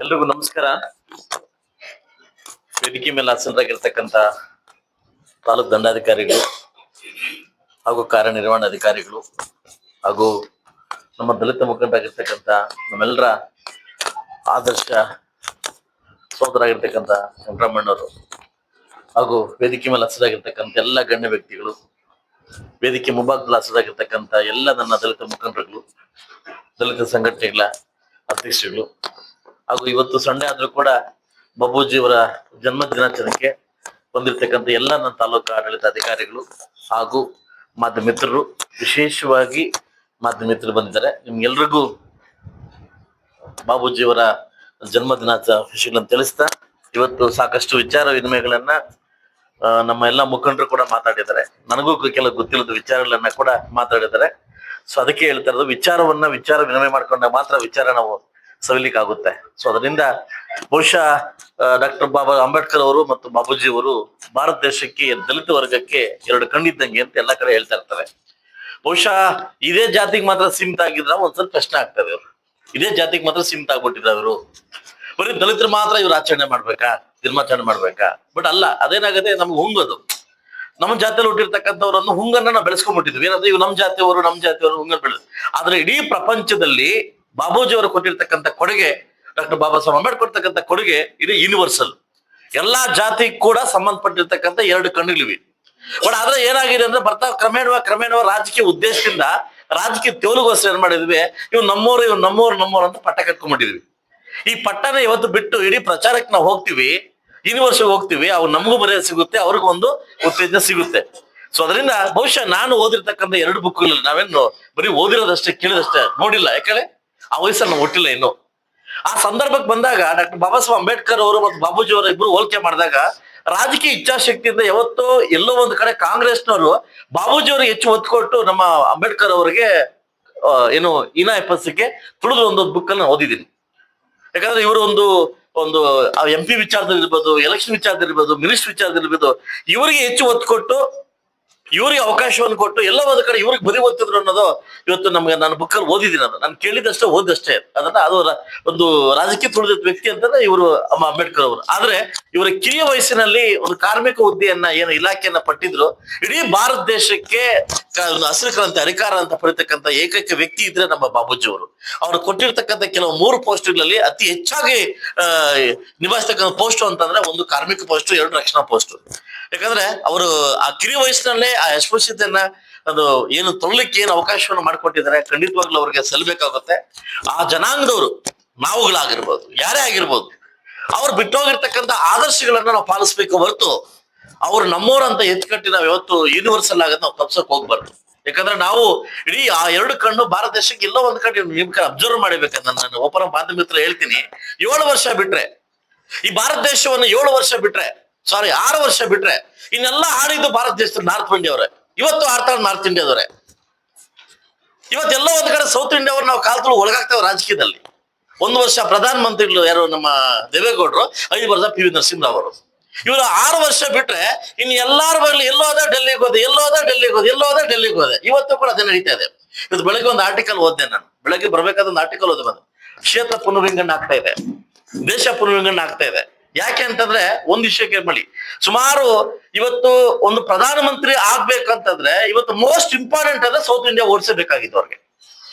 ಎಲ್ರಿಗೂ ನಮಸ್ಕಾರ. ವೇದಿಕೆ ಮೇಲೆ ಹಾಸನರಾಗಿರ್ತಕ್ಕಂಥ ತಾಲೂಕು ದಂಡಾಧಿಕಾರಿಗಳು ಹಾಗೂ ಕಾರ್ಯನಿರ್ವಹಣಾಧಿಕಾರಿಗಳು ಹಾಗೂ ನಮ್ಮ ದಲಿತ ಮುಖಂಡರಾಗಿರ್ತಕ್ಕಂಥ ನಮ್ಮೆಲ್ಲರ ಆದರ್ಶ ಸೋದರಾಗಿರ್ತಕ್ಕಂಥ ವೆಂಕಟರಮಣ್ಣವರು ಹಾಗೂ ವೇದಿಕೆ ಮೇಲೆ ಹಸಿರಾಗಿರ್ತಕ್ಕಂಥ ಎಲ್ಲ ಗಣ್ಯ ವ್ಯಕ್ತಿಗಳು, ವೇದಿಕೆ ಮುಂಭಾಗದಲ್ಲಿ ಹಸಿರಾಗಿರ್ತಕ್ಕಂಥ ಎಲ್ಲ ನನ್ನ ದಲಿತ ಮುಖಂಡರುಗಳು, ದಲಿತ ಸಂಘಟನೆಗಳ ಅಧ್ಯಕ್ಷರುಗಳು ಹಾಗೂ ಇವತ್ತು ಸಂಡೆ ಆದ್ರೂ ಕೂಡ ಬಾಬೂಜಿಯವರ ಜನ್ಮ ದಿನಾಚರಣೆಗೆ ಬಂದಿರತಕ್ಕಂಥ ಎಲ್ಲ ನನ್ನ ತಾಲೂಕು ಆಡಳಿತ ಅಧಿಕಾರಿಗಳು ಹಾಗೂ ಮಾಧ್ಯಮ ಮಿತ್ರರು, ವಿಶೇಷವಾಗಿ ಮಾಧ್ಯಮ ಮಿತ್ರರು ಬಂದಿದ್ದಾರೆ. ನಿಮ್ಗೆಲ್ರಿಗೂ ಬಾಬೂಜಿಯವರ ಜನ್ಮ ದಿನಾಚರಣೆ ತಿಳಿಸ್ತಾ ಇವತ್ತು ಸಾಕಷ್ಟು ವಿಚಾರ ವಿನಿಮಯಗಳನ್ನ ನಮ್ಮ ಎಲ್ಲ ಮುಖಂಡರು ಕೂಡ ಮಾತಾಡಿದ್ದಾರೆ. ನನಗೂ ಕೆಲವು ಗೊತ್ತಿಲ್ಲದ ವಿಚಾರಗಳನ್ನ ಕೂಡ ಮಾತಾಡಿದ್ದಾರೆ. ಸೊ ಅದಕ್ಕೆ ಹೇಳ್ತಾ ಇರೋದು, ವಿಚಾರ ವಿನಿಮಯ ಮಾಡ್ಕೊಂಡಾಗ ಮಾತ್ರ ವಿಚಾರ ನಾವು ಸವಿಲಿಕ್ಕಾಗುತ್ತೆ. ಸೊ ಅದರಿಂದ ಬಹುಶಃ ಡಾಕ್ಟರ್ ಬಾಬಾ ಅಂಬೇಡ್ಕರ್ ಅವರು ಮತ್ತು ಬಾಬೂಜಿ ಅವರು ಭಾರತ ದೇಶಕ್ಕೆ, ದಲಿತ ವರ್ಗಕ್ಕೆ ಎರಡು ಕಣ್ಣಿದ್ದಂಗೆ ಅಂತ ಎಲ್ಲಾ ಕಡೆ ಹೇಳ್ತಾ ಇರ್ತಾರೆ. ಬಹುಶಃ ಇದೇ ಜಾತಿಗೆ ಮಾತ್ರ ಸೀಮಿತ ಆಗಿದ್ರ ಒಂದ್ಸಲ ಪ್ರಶ್ನೆ ಆಗ್ತದೆ. ಇವರು ಇದೇ ಜಾತಿಗೆ ಮಾತ್ರ ಸೀಮಿತ ಆಗ್ಬಿಟ್ಟಿದ್ರ ಇವರು, ಬರೀ ದಲಿತರು ಮಾತ್ರ ಇವ್ರು ಆಚರಣೆ ಮಾಡ್ಬೇಕಾ, ದಿನಾಚರಣೆ ಮಾಡ್ಬೇಕಾ? ಬಟ್ ಅಲ್ಲ, ಅದೇನಾಗದೆ ನಮ್ಗೆ ಹುಂಗದು. ನಮ್ಮ ಜಾತಿಯಲ್ಲಿ ಹುಟ್ಟಿರ್ತಕ್ಕಂಥವ್ರನ್ನು ಹುಂಗನ್ನ ನಾವು ಬೆಳೆಸ್ಕೊಂಡ್ಬಿಟ್ಟಿದ್ವಿ. ಏನಂದ್ರೆ ಇವ್ ನಮ್ಮ ಜಾತಿಯವರು ಹುಂಗನ್ ಬೆಳೆದ. ಆದ್ರೆ ಇಡೀ ಪ್ರಪಂಚದಲ್ಲಿ ಬಾಬೂಜಿ ಅವರು ಕೊಟ್ಟಿರ್ತಕ್ಕಂಥ ಕೊಡುಗೆ, ಡಾಕ್ಟರ್ ಬಾಬಾ ಸಾಹೇಬ್ ಅಂಬೇಡ್ಕರ್ ಕೊಡ್ತಕ್ಕಂಥ ಕೊಡುಗೆ ಇದು ಯೂನಿವರ್ಸಲ್. ಎಲ್ಲಾ ಜಾತಿ ಕೂಡ ಸಂಬಂಧಪಟ್ಟಿರ್ತಕ್ಕಂಥ ಎರಡು ಕಣ್ಣುಗಳಿವೆ. ಬಟ್ ಆದ್ರೆ ಏನಾಗಿದೆ ಅಂದ್ರೆ ಬರ್ತಾ ಕ್ರಮೇಣ ರಾಜಕೀಯ ಉದ್ದೇಶದಿಂದ, ರಾಜಕೀಯ ತೇಲುಗೋಸ್ಕರ ಏನ್ ಮಾಡಿದ್ವಿ, ಇವ್ ನಮ್ಮೋರು ಅಂತ ಪಟ್ಟ ಕಟ್ಕೊಂಡ್ಬಿಟ್ಟಿದ್ವಿ. ಈ ಪಟ್ಟನ ಇವತ್ತು ಬಿಟ್ಟು ಇಡೀ ಪ್ರಚಾರಕ್ಕೆ ನಾವು ಹೋಗ್ತೀವಿ, ಯೂನಿವರ್ಸಿಟಿ ಹೋಗ್ತೀವಿ, ಅವ್ರು ನಮಗೂ ಮರ್ಯಾದೆ ಸಿಗುತ್ತೆ, ಅವ್ರಿಗೂ ಒಂದು ಉತ್ತೇಜನ ಸಿಗುತ್ತೆ. ಸೊ ಅದರಿಂದ ಬಹುಶಃ ನಾನು ಓದಿರ್ತಕ್ಕಂಥ ಎರಡು ಬುಕ್ಗಳಲ್ಲಿ ನಾವೇನು ಬರೀ ಓದಿರೋದಷ್ಟೇ, ಕೇಳಿದಷ್ಟೇ, ನೋಡಿಲ್ಲ. ಯಾಕಂದ್ರೆ ಆ ವಯಸ್ಸಲ್ಲಿ ನಾವು ಒಟ್ಟಿಲ್ಲ ಇನ್ನು. ಆ ಸಂದರ್ಭಕ್ಕೆ ಬಂದಾಗ ಡಾಕ್ಟರ್ ಬಾಬಾ ಸಾಹೇಬ್ ಅಂಬೇಡ್ಕರ್ ಅವರು ಮತ್ತು ಬಾಬೂಜಿ ಅವರ ಇಬ್ರು ಹೋಲಿಕೆ ಮಾಡಿದಾಗ ರಾಜಕೀಯ ಇಚ್ಛಾಶಕ್ತಿಯಿಂದ ಯಾವತ್ತೋ ಎಲ್ಲೋ ಒಂದು ಕಡೆ ಕಾಂಗ್ರೆಸ್ನವರು ಬಾಬೂಜಿ ಅವರಿಗೆ ಹೆಚ್ಚು ಒತ್ತು ಕೊಟ್ಟು ನಮ್ಮ ಅಂಬೇಡ್ಕರ್ ಅವರಿಗೆ ಏನು ಎಪ್ಪಸ್ಸಿಗೆ ತುಳಿದು ಒಂದು ಬುಕ್ ಅನ್ನು ಓದಿದ್ದೀನಿ. ಯಾಕಂದ್ರೆ ಇವರು ಒಂದು MP ವಿಚಾರದಲ್ಲಿ ಇರ್ಬೋದು, ಎಲೆಕ್ಷನ್ ವಿಚಾರದಲ್ಲಿ ಇರ್ಬೋದು, ಮಿನಿಸ್ಟರ್ ವಿಚಾರದಲ್ಲಿ ಇರ್ಬೋದು, ಇವರಿಗೆ ಹೆಚ್ಚು ಒತ್ತು ಕೊಟ್ಟು, ಇವ್ರಿಗೆ ಅವಕಾಶವನ್ನು ಕೊಟ್ಟು ಎಲ್ಲ ಒಂದು ಕಡೆ ಇವ್ರಿಗೆ ಬರಿ ಓದ್ತಿದ್ರು ಅನ್ನೋದು ಇವತ್ತು ನಮ್ಗೆ ನಾನು ಬುಕ್ಕಲ್ಲಿ ಓದಿದ್ದೀನಿ. ನಾನು ಕೇಳಿದಷ್ಟೇ ಓದಿದಷ್ಟೇ. ಅದನ್ನ ಅದು ಒಂದು ರಾಜಕೀಯ ತುಳಿದ ವ್ಯಕ್ತಿ ಅಂತಂದ್ರೆ ಇವರು ಅಂಬೇಡ್ಕರ್ ಅವರು. ಆದ್ರೆ ಇವರ ಕಿರಿಯ ವಯಸ್ಸಿನಲ್ಲಿ ಒಂದು ಕಾರ್ಮಿಕ ಹುದ್ದೆಯನ್ನ ಏನು ಇಲಾಖೆಯನ್ನ ಪಟ್ಟಿದ್ರು, ಇಡೀ ಭಾರತ ದೇಶಕ್ಕೆ ಹಸಿರು ಕ್ರಾಂತಿ ಅಧಿಕಾರ ಅಂತ ಪಡಿತಕ್ಕಂಥ ಏಕೈಕ ವ್ಯಕ್ತಿ ಇದ್ರೆ ನಮ್ಮ ಬಾಬೂಜಿ ಅವರು. ಅವ್ರು ಕೊಟ್ಟಿರ್ತಕ್ಕಂಥ ಕೆಲವು 3 ಪೋಸ್ಟ್ಗಳಲ್ಲಿ ಅತಿ ಹೆಚ್ಚಾಗಿ ನಿಭಾಯಿಸ್ತಕ್ಕಂಥ ಪೋಸ್ಟ್ ಅಂತಂದ್ರೆ ಒಂದು ಕಾರ್ಮಿಕ ಪೋಸ್ಟ್, 2 ರಕ್ಷಣಾ ಪೋಸ್ಟ್. ಯಾಕಂದ್ರೆ ಅವರು ಆ ಕಿರಿಯ ವಯಸ್ಸಿನಲ್ಲೇ ಆ ಅಸ್ಪೃಶ್ಯತೆಯನ್ನ ಅದು ಏನು ತೊಳಲಿಕ್ಕೆ ಏನು ಅವಕಾಶವನ್ನು ಮಾಡಿಕೊಟ್ಟಿದ್ದಾರೆ, ಖಂಡಿತವಾಗ್ಲೂ ಅವ್ರಿಗೆ ಸಲ್ಲಬೇಕಾಗುತ್ತೆ. ಆ ಜನಾಂಗದವರು, ನಾವುಗಳಾಗಿರ್ಬೋದು, ಯಾರೇ ಆಗಿರ್ಬೋದು, ಅವ್ರು ಬಿಟ್ಟೋಗಿರ್ತಕ್ಕಂಥ ಆದರ್ಶಗಳನ್ನ ನಾವು ಪಾಲಿಸ್ಬೇಕು ಹೊರತು ಅವ್ರು ನಮ್ಮೋರಂತ ಎತ್ಕಟ್ಟಿ ನಾವು ಯಾವತ್ತು ಯೂನಿವರ್ಸಲ್ ಆಗದ್ ನಾವು ತಪ್ಸಕ್ ಹೋಗ್ಬಾರ್ದು. ಯಾಕಂದ್ರೆ ನಾವು ಇಡೀ ಆ 2 ಕಣ್ಣು ಭಾರತ ದೇಶಕ್ಕೆ ಎಲ್ಲೋ ಒಂದ್ ಕಡೆ ನಿಮ್ಗೆ ಅಬ್ಸರ್ವ್ ಮಾಡ್ಬೇಕಂತ ನಾನು ಒಬ್ಬರ ಮಾಧ್ಯಮ ಮಿತ್ರ ಹೇಳ್ತೀನಿ. 7 ವರ್ಷ ಬಿಟ್ರೆ ಈ ಭಾರತ ದೇಶವನ್ನು 7 ವರ್ಷ ಬಿಟ್ರೆ, 6 ವರ್ಷ ಬಿಟ್ರೆ ಇನ್ನೆಲ್ಲ ಆಡಿದ್ದು ಭಾರತ ದೇಶದ ನಾರ್ತ್ ಇಂಡಿಯಾವ್ರೆ. ಇವತ್ತು ಆಡ್ತಾರೆ ನಾರ್ತ್ ಇಂಡಿಯಾದವ್ರೆ. ಇವತ್ತೆಲ್ಲೋ ಒಂದ್ ಕಡೆ ಸೌತ್ ಇಂಡಿಯಾವ್ರು ನಾವು ಕಾಲ್ತುಳು ಒಳಗಾಗ್ತೇವೆ ರಾಜಕೀಯದಲ್ಲಿ. 1 ವರ್ಷ ಪ್ರಧಾನ ಮಂತ್ರಿಗಳು ಯಾರು ನಮ್ಮ ದೇವೇಗೌಡರು, 5 ವರ್ಷ PV ನರಸಿಂಹರಾವ್ ಅವರು. ಇವರು 6 ವರ್ಷ ಬಿಟ್ರೆ ಇನ್ನು ಎಲ್ಲಾರು ಬರಲಿ ಎಲ್ಲೋದ ಡೆಲ್ಲಿಗೆ ಹೋದೆ. ಇವತ್ತು ಕೂಡ ಅದೇ ನಡೀತಾ ಇದೆ. ಇವತ್ತು ಬೆಳಗ್ಗೆ ಒಂದು ಆರ್ಟಿಕಲ್ ಓದ್ದೆ ನಾನು. ಬೆಳಗ್ಗೆ ಬರ್ಬೇಕಾದ ಒಂದು ಆರ್ಟಿಕಲ್ ಓದಿ ಬಂದು ಕ್ಷೇತ್ರ ಪುನರ್ವಿಂಗಡಣೆ ಆಗ್ತಾ ಇದೆ, ದೇಶ ಪುನರ್ವಿಂಗಡಣೆ ಆಗ್ತಾ ಇದೆ. ಯಾಕೆ ಅಂತಂದ್ರೆ ಒಂದು ವಿಷಯಕ್ಕೆ ಬಳಿ ಸುಮಾರು ಇವತ್ತು ಒಂದು ಪ್ರಧಾನ ಮಂತ್ರಿ ಆಗ್ಬೇಕಂತಂದ್ರೆ ಇವತ್ತು ಮೋಸ್ಟ್ ಇಂಪಾರ್ಟೆಂಟ್ ಅಂದ್ರೆ ಸೌತ್ ಇಂಡಿಯಾ ಓಡಿಸಬೇಕಾಗಿತ್ತು. ಅವ್ರಿಗೆ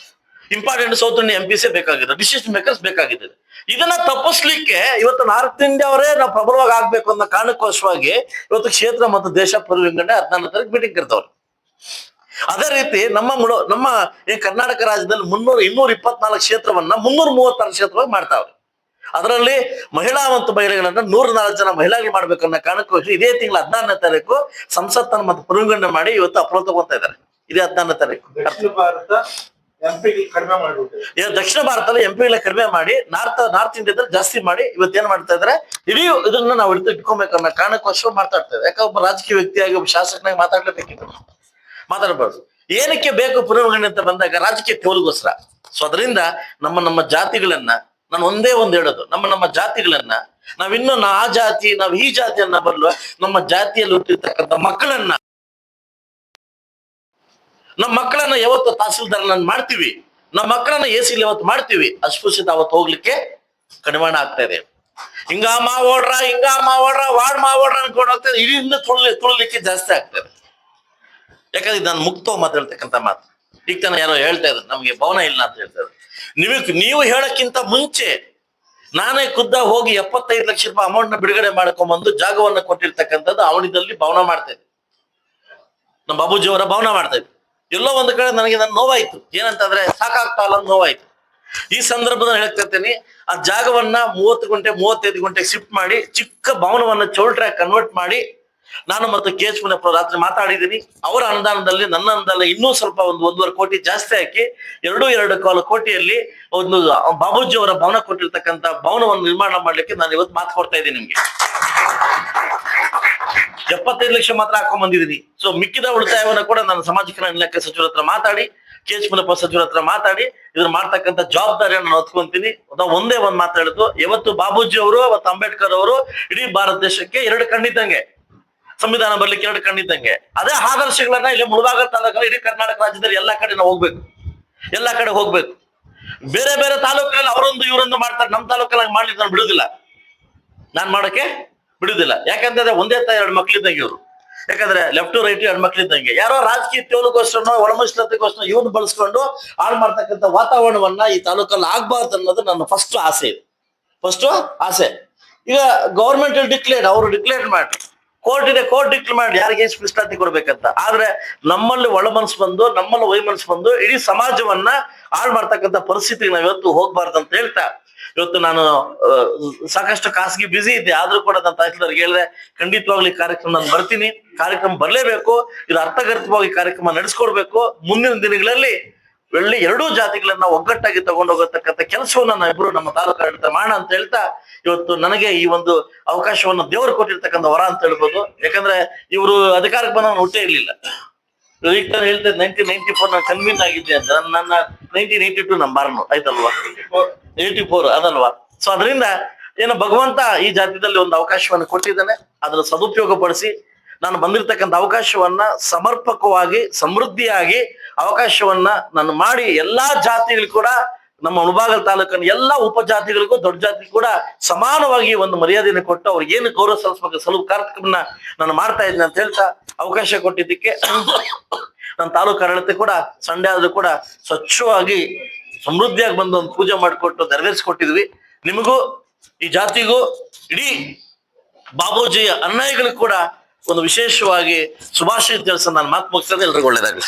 ಇಂಪಾರ್ಟೆಂಟ್ ಸೌತ್ ಇಂಡಿಯಾ MPs ಬೇಕಾಗಿತ್ತು, ಡಿಸಿಷನ್ ಮೇಕರ್ಸ್ ಬೇಕಾಗಿತ್ತು. ಇದನ್ನ ತಪ್ಪಿಸ್ಲಿಕ್ಕೆ ಇವತ್ತು ನಾರ್ತ್ ಇಂಡಿಯಾ ಅವರೇ ನಾವು ಪ್ರಬಲವಾಗಿ ಆಗ್ಬೇಕು ಅನ್ನೋ ಕಾರಣಕ್ಕೋಸ್ಕರವಾಗಿ ಇವತ್ತು ಕ್ಷೇತ್ರ ಮತ್ತು ದೇಶ ಪುನರ್ವಿಂಗಡಣೆ 14ನೇ ತಾರೀಕು ಮೀಟಿಂಗ್ ಕರ್ತಾವ್ರೆ. ಅದೇ ರೀತಿ ನಮ್ಮ ಈ ಕರ್ನಾಟಕ ರಾಜ್ಯದಲ್ಲಿ 224 ಕ್ಷೇತ್ರವನ್ನ 336 ಕ್ಷೇತ್ರವಾಗಿ ಮಾಡ್ತಾವ್ರೆ. ಅದರಲ್ಲಿ ಮಹಿಳಾ ಮತ್ತು ಮಹಿಳೆಗಳನ್ನ 104 ಜನ ಮಹಿಳೆಗಳು ಮಾಡ್ಬೇಕನ್ನೋ ಕಾರಣಕ್ಕೋಸ್ಕರ ಇದೇ ತಿಂಗಳ 16ನೇ ತಾರೀಕು ಸಂಸತ್ತನ್ನು ಮತ್ತು ಪುನರ್ವಿಂಗಡಣೆ ಮಾಡಿ ಇವತ್ತು ಅಪ್ರೋಚ್ ತಗೊಳ್ತಾ ಇದ್ದಾರೆ. ಇದೇ 16ನೇ ತಾರೀಕು. ದಕ್ಷಿಣ ಭಾರತದಲ್ಲಿ MP ಕಡಿಮೆ ಮಾಡಿ ನಾರ್ತ್ ಇಂಡಿಯಾದಲ್ಲಿ ಜಾಸ್ತಿ ಮಾಡಿ ಇವತ್ತೇನ್ ಮಾಡ್ತಾ ಇದಾರೆ, ಇಡೀ ಇದನ್ನ ನಾವು ಇಟ್ಕೊಬೇಕನ್ನೋ ಕಾರಣಕ್ಕೋಸ್ಕರ ಮಾತಾಡ್ತಾ ಇದ್ದಾರೆ. ಯಾಕೆ ಒಬ್ಬ ರಾಜಕೀಯ ವ್ಯಕ್ತಿಯಾಗಿ ಒಬ್ಬ ಶಾಸಕನಾಗಿ ಮಾತಾಡ್ಲೇಬೇಕಿತ್ತು, ಮಾತಾಡಬಾರ್ದು. ಏನಕ್ಕೆ ಬೇಕು ಪುನರ್ವಿಂಗಡಣೆ ಅಂತ ಬಂದಾಗ ರಾಜಕೀಯ ತೋಲ್ಗೋಸ್ಕರ. ಸೊ ಅದರಿಂದ ನಮ್ಮ ಜಾತಿಗಳನ್ನ ನಾನು ಒಂದೇ ಹೇಳೋದು, ನಮ್ಮ ಜಾತಿಗಳನ್ನ ನಾವಿನ್ನು ಆ ಜಾತಿ ಈ ಜಾತಿಯನ್ನ ಬರಲು ನಮ್ಮ ಜಾತಿಯಲ್ಲಿ ಹುಟ್ಟಿರ್ತಕ್ಕಂಥ ನಮ್ಮ ಮಕ್ಕಳನ್ನ ಯಾವತ್ತು ತಹಸೀಲ್ದಾರ್ ಮಾಡ್ತೀವಿ, ನಮ್ಮ ಮಕ್ಕಳನ್ನ AC ಯಾವತ್ತು ಮಾಡ್ತೀವಿ, ಅಸ್ಪೃಶ್ಯತೆ ಅವತ್ತು ಹೋಗ್ಲಿಕ್ಕೆ ಕಡಿವಾಣ ಆಗ್ತಾ ಇದೆ. ಹಿಂಗ ಮಾವೋಡ್ರ ವಾರ್ಡ್ ಮಾವೋಡ್ರ ಅನ್ಕೊಂಡು ಹೋಗ್ತದೆ, ಇಲ್ಲಿಂದ ತುಳಲಿಕ್ಕೆ ಜಾಸ್ತಿ ಆಗ್ತದೆ. ಯಾಕಂದ್ರೆ ನಾನು ಮುಕ್ತವಾಗಿ ಮಾತಾಡ್ತಕ್ಕಂಥ ಮಾತು. ಈಗ ತಾನ ಯಾರೋ ಹೇಳ್ತಾ ಇದ್ರು ನಮ್ಗೆ ಭವನ ಇಲ್ಲ ಅಂತ ಹೇಳ್ತಾ ಇದ್ರು. ನೀವು ಹೇಳಕ್ಕಿಂತ ಮುಂಚೆ ನಾನೇ ಖುದ್ದ ಹೋಗಿ 75 ಲಕ್ಷ ರೂಪಾಯಿ ಅಮೌಂಟ್ ನ ಬಿಡುಗಡೆ ಮಾಡ್ಕೊಂಡ್ಬಂದು ಜಾಗವನ್ನ ಕೊಟ್ಟಿರ್ತಕ್ಕಂಥದ್ದು ಅವನಿದಲ್ಲಿ ಭವನ ಮಾಡ್ತಾ ಇದ್ದೆ. ನಮ್ಮ ಬಾಬೂಜಿ ಅವರ ಭವನ ಮಾಡ್ತಾ ಇದ್ದೆ. ಎಲ್ಲೋ ಒಂದು ಕಡೆ ನನಗೆ ನೋವಾಯ್ತು. ಏನಂತಂದ್ರೆ ಸಾಕಾಗ್ತಾ ಇಲ್ಲ ಅಂತ ನೋವಾಯ್ತು. ಈ ಸಂದರ್ಭದಲ್ಲಿ ಹೇಳ್ತಾ ಇರ್ತೇನೆ, ಆ ಜಾಗವನ್ನ 30 ಗುಂಟೆ 35 ಗುಂಟೆಗೆ ಶಿಫ್ಟ್ ಮಾಡಿ ಚಿಕ್ಕ ಭವನವನ್ನ ಚೌಲ್ಟ್ರ್ಯಾಕ್ ಕನ್ವರ್ಟ್ ಮಾಡಿ ನಾನು ಮತ್ತು KH ಮುನಿಯಪ್ಪ ರಾತ್ರಿ ಮಾತಾಡಿದ್ದೀನಿ. ಅವರ ಅನುದಾನದಲ್ಲಿ ನನ್ನ ಅನುದಾನ ಇನ್ನೂ ಸ್ವಲ್ಪ 1.5 ಕೋಟಿ ಜಾಸ್ತಿ ಹಾಕಿ 2.25 ಕೋಟಿಯಲ್ಲಿ ಒಂದು ಬಾಬೂಜಿ ಅವರ ಭವನ ಕೊಟ್ಟಿರ್ತಕ್ಕಂಥ ಭವನವನ್ನು ನಿರ್ಮಾಣ ಮಾಡ್ಲಿಕ್ಕೆ ನಾನು ಇವತ್ತು ಮಾತು ಕೊಡ್ತಾ ಇದ್ದೀನಿ ನಿಮ್ಗೆ. 75 ಲಕ್ಷ ಮಾತ್ರ ಹಾಕೊಂಡ್ ಬಂದಿದ್ದೀನಿ. ಸೊ ಮಿಕ್ಕಿದ ಉಳಿತಾಯವನ್ನ ಕೂಡ ನಾನು ಸಮಾಜ ಕಲ್ಯಾಣ ಇಲಾಖೆ ಸಚಿವರ ಹತ್ರ ಮಾತಾಡಿ, KH ಮುನಿಯಪ್ಪ ಸಚಿವರ ಹತ್ರ ಮಾತಾಡಿ ಇದನ್ನ ಮಾಡ್ತಕ್ಕಂಥ ಜವಾಬ್ದಾರಿಯನ್ನು ನಾನು ಹೊತ್ಕೊಂತೀನಿ. ಒಂದೇ ಒಂದ್ ಮಾತಾಡಿದ್ದು, ಇವತ್ತು ಬಾಬೂಜಿ ಅವರು ಮತ್ತು ಅಂಬೇಡ್ಕರ್ ಅವರು ಇಡೀ ಭಾರತ ದೇಶಕ್ಕೆ 2 ಕಣ್ಣಿದ್ದಂಗೆ, ಸಂವಿಧಾನ ಬರ್ಲಿಕ್ಕೆ 2 ಕಣ್ಣಿದ್ದಂಗೆ. ಅದೇ ಆದರ್ಶಗಳನ್ನ ಇಲ್ಲಿ ಮುಳಬಾಗಿಲು ತಾಲೂಕಲ್ಲಿ ಇಡೀ ಕರ್ನಾಟಕ ರಾಜ್ಯದಲ್ಲಿ ಎಲ್ಲಾ ಕಡೆ ನಾವು ಹೋಗ್ಬೇಕು, ಎಲ್ಲಾ ಕಡೆ ಹೋಗ್ಬೇಕು. ಬೇರೆ ಬೇರೆ ತಾಲೂಕಲ್ಲಿ ಅವರೊಂದು ಇವರೊಂದು ಮಾಡ್ತಾರೆ, ನಮ್ಮ ತಾಲೂಕಲ್ಲಿ ಮಾಡ್ಲಿಕ್ಕೆ ನಾನು ಬಿಡುದಿಲ್ಲ, ನಾನ್ ಮಾಡಕ್ಕೆ ಬಿಡುದಿಲ್ಲ. ಯಾಕಂದ್ರೆ ಒಂದೇ ತಾಯಿ 2 ಮಕ್ಳಿದ್ದಂಗೆ ಇವರು. ಯಾಕಂದ್ರೆ ಲೆಫ್ಟ್ ರೈಟ್ 2 ಮಕ್ಳಿದ್ದಂಗೆ. ಯಾರೋ ರಾಜಕೀಯ ತೇವಲಿಗೋಸ್ಕರ ಒಳಮುಸ್ಲತೆಗೋಸ್ಕರ ಇವನು ಬಳಸ್ಕೊಂಡು ಹಾಳು ಮಾಡ್ತಕ್ಕಂಥ ವಾತಾವರಣವನ್ನ ಈ ತಾಲೂಕಲ್ಲಿ ಆಗ್ಬಾರ್ದು ಅನ್ನೋದು ನನ್ನ ಫಸ್ಟ್ ಆಸೆ ಇದೆ. ಫಸ್ಟ್ ಆಸೆ. ಈಗ ಗೌರ್ಮೆಂಟ್ ಅವರು ಡಿಕ್ಲೇರ್ ಮಾಡಿ, ಕೋರ್ಟ್ ಇದೆ, ಕೋರ್ಟ್ ಡಿಕ್ಲೇರ್ ಮಾಡಿ ಯಾರಿಗೆ ಎಷ್ಟು ಮೀಸಲಾತಿ ಕೊಡ್ಬೇಕಂತ. ಆದ್ರೆ ನಮ್ಮಲ್ಲಿ ಒಳ ಮನಸ್ಸು ಬಂದು, ನಮ್ಮಲ್ಲಿ ವೈ ಮನಸ್ಸು ಬಂದು ಇಡೀ ಸಮಾಜವನ್ನ ಹಾಳು ಮಾಡ್ತಕ್ಕಂಥ ಪರಿಸ್ಥಿತಿಗೆ ನಾವು ಇವತ್ತು ಹೋಗ್ಬಾರ್ದು ಅಂತ ಹೇಳ್ತಾ, ಇವತ್ತು ನಾನು ಸಾಕಷ್ಟು ಖಾಸಗಿ ಬ್ಯುಸಿ ಇದ್ದೆ. ಆದ್ರೂ ಕೂಡ ನಾನು ತಹಸೀಲ್ದಾರ್ಗೆ ಹೇಳಿದೆ, ಖಂಡಿತವಾಗ್ಲಿ ಕಾರ್ಯಕ್ರಮ ನಾನು ಬರ್ತೀನಿ, ಕಾರ್ಯಕ್ರಮ ಬರ್ಲೇಬೇಕು, ಇದು ಅರ್ಥಗರ್ಭಿತವಾಗಿ ಕಾರ್ಯಕ್ರಮ ನಡೆಸ್ಕೊಡ್ಬೇಕು. ಮುಂದಿನ ದಿನಗಳಲ್ಲಿ ಒಳ್ಳೆ 2 ಜಾತಿಗಳನ್ನ ಒಗ್ಗಟ್ಟಾಗಿ ತಗೊಂಡೋಗತಕ್ಕಂಥ ಕೆಲಸವನ್ನ ನಾವಿಬ್ರು ನಮ್ಮ ತಾಲೂಕು ಆಡಳಿತ ಮಾಡೋಣ ಅಂತ ಹೇಳ್ತಾ, ಇವತ್ತು ನನಗೆ ಈ ಒಂದು ಅವಕಾಶವನ್ನು ದೇವರು ಕೊಟ್ಟಿರ್ತಕ್ಕಂಥ ವರ ಅಂತ ಹೇಳ್ಬೋದು. ಯಾಕಂದ್ರೆ ಇವರು ಅಧಿಕಾರಕ್ಕೆ ಬಂದ ಹುಟ್ಟೇ ಇರ್ಲಿಲ್ಲ. ಈಗ ನಾನು ಹೇಳ್ತೇನೆ 1994 ನಾನು ಕನ್ವೀನ್ ಆಗಿದ್ದೆ ಅಂತ. ನನ್ನ 1982 ನಂಬರ್ನು ಆಯ್ತಲ್ವಾ, 84 ಅದಲ್ವಾ. ಸೊ ಅದರಿಂದ ಏನು ಭಗವಂತ ಈ ಜಾತಿಯಲ್ಲಿ ಒಂದು ಅವಕಾಶವನ್ನು ಕೊಟ್ಟಿದ್ದಾನೆ. ಅದರ ಸದುಪಯೋಗ ಪಡಿಸಿ ನಾನು ಬಂದಿರತಕ್ಕಂಥ ಅವಕಾಶವನ್ನ ಸಮರ್ಪಕವಾಗಿ ಸಮೃದ್ಧಿಯಾಗಿ ಅವಕಾಶವನ್ನ ನಾನು ಮಾಡಿ ಎಲ್ಲಾ ಜಾತಿಗಳು ಕೂಡ, ನಮ್ಮ ಮುಳಬಾಗಿಲು ತಾಲೂಕಿನ ಎಲ್ಲಾ ಉಪಜಾತಿಗಳಿಗೂ ದೊಡ್ಡ ಜಾತಿ ಕೂಡ ಸಮಾನವಾಗಿ ಒಂದು ಮರ್ಯಾದೆಯನ್ನು ಕೊಟ್ಟು ಅವ್ರಿಗೆ ಏನು ಗೌರವ ಸಲ್ಲಿಸಬೇಕು ಸಲುವು ಕಾರ್ಯಕ್ರಮನ ನಾನು ಮಾಡ್ತಾ ಇದ್ದೀನಿ ಅಂತ ಹೇಳ್ತಾ, ಅವಕಾಶ ಕೊಟ್ಟಿದ್ದಕ್ಕೆ ನನ್ನ ತಾಲೂಕು ಆಡಳಿತ ಕೂಡ ಸಂಡೆ ಆದ್ರೂ ಕೂಡ ಸ್ವಚ್ಛವಾಗಿ ಸಮೃದ್ಧಿಯಾಗಿ ಬಂದು ಒಂದು ಪೂಜೆ ಮಾಡಿಕೊಟ್ಟು ನೆರವೇರಿಸಿಕೊಟ್ಟಿದ್ವಿ. ನಿಮಗೂ ಈ ಜಾತಿಗೂ ಇಡೀ ಬಾಬೂಜಿಯ ಅನ್ಯಾಯಗಳಿಗೂ ಕೂಡ ಒಂದು ವಿಶೇಷವಾಗಿ ಶುಭಾಶಯ ತಿಳಿಸ ನಾನು ಮಾತು ಮುಗಿಸ್ತದೆ. ಎಲ್ರಿಗೂ ಒಳ್ಳೇದಾಗಲಿ.